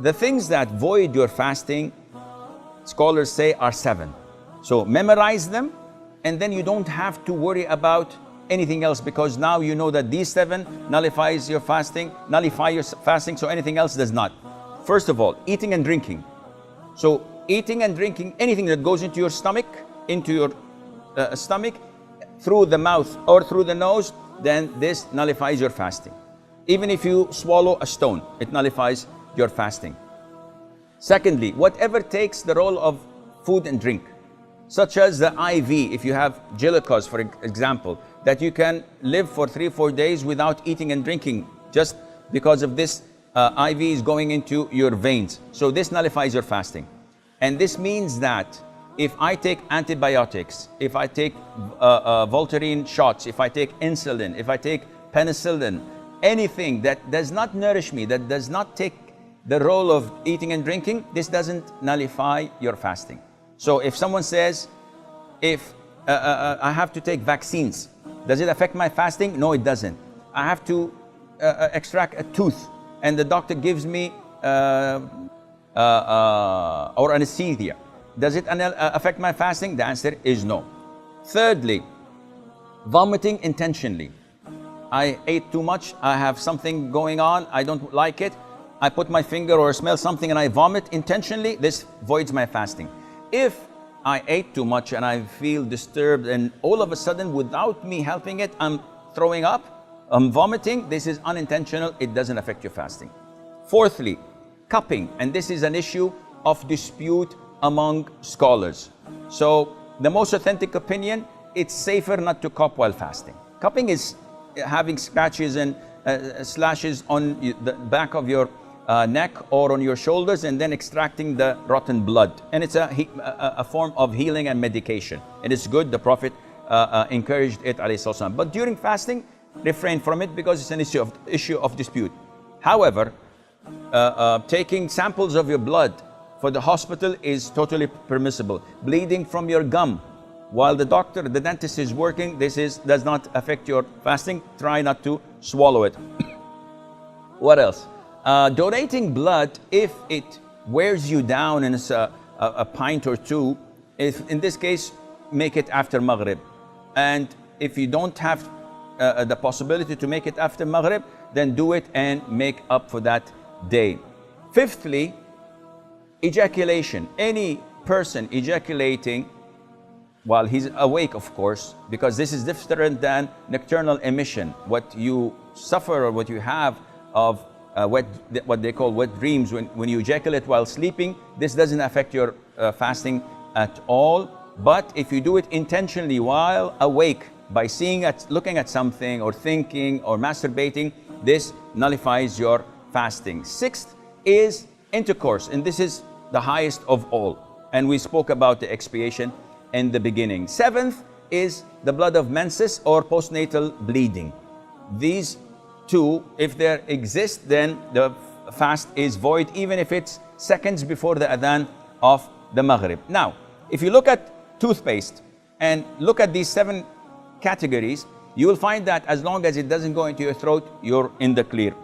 The things that void your fasting, scholars say, are 7. So memorize them, and then you don't have to worry about anything else, because now you know that these 7 nullify your fasting, so anything else does not. First of all, eating and drinking. So eating and drinking, anything that goes into your stomach, through the mouth or through the nose, then this nullifies your fasting. Even if you swallow a stone, it nullifies your fasting. Secondly, whatever takes the role of food and drink, such as the IV, if you have Glucose, for example, that you can live for 3-4 days without eating and drinking, just because of this IV is going into your veins. So this nullifies your fasting. And this means that if I take antibiotics, if I take Voltaren shots, if I take insulin, if I take penicillin, anything that does not nourish me, that does not take the role of eating and drinking, this doesn't nullify your fasting. So if someone says, if I have to take vaccines, does it affect my fasting? No, it doesn't. I have to extract a tooth, and the doctor gives me or anesthesia. Does it affect my fasting? The answer is no. Thirdly, vomiting intentionally. I ate too much, I have something going on, I don't like it, I put my finger or smell something and I vomit intentionally, this voids my fasting. If I ate too much and I feel disturbed and all of a sudden, without me helping it, I'm throwing up, I'm vomiting, this is unintentional, it doesn't affect your fasting. Fourthly, cupping, and this is an issue of dispute among scholars. So the most authentic opinion, it's safer not to cup while fasting. Cupping is having scratches and slashes on the back of your neck or on your shoulders, and then extracting the rotten blood. And it's a form of healing and medication. And it's good, the Prophet encouraged it, alayhi salam. But during fasting, refrain from it because it's an issue of dispute. However, taking samples of your blood for the hospital is totally permissible. Bleeding from your gum while the dentist is working, does not affect your fasting. Try not to swallow it. What else? Donating blood, if it wears you down and it's a pint or two, in this case, make it after Maghrib. And if you don't have the possibility to make it after Maghrib, then do it and make up for that day. Fifthly, ejaculation. Any person ejaculating while he's awake, of course, because this is different than nocturnal emission. What you suffer or what you have of what they call wet dreams, when you ejaculate while sleeping, this doesn't affect your fasting at all. But if you do it intentionally while awake, by looking at something or thinking or masturbating, this nullifies your fasting. Sixth is intercourse, and this is the highest of all. And we spoke about the expiation in the beginning. Seventh is the blood of menses or postnatal bleeding. These two, if they exist, then the fast is void, even if it's seconds before the adhan of the Maghrib. Now, if you look at toothpaste and look at these 7 categories, you will find that as long as it doesn't go into your throat, you're in the clear.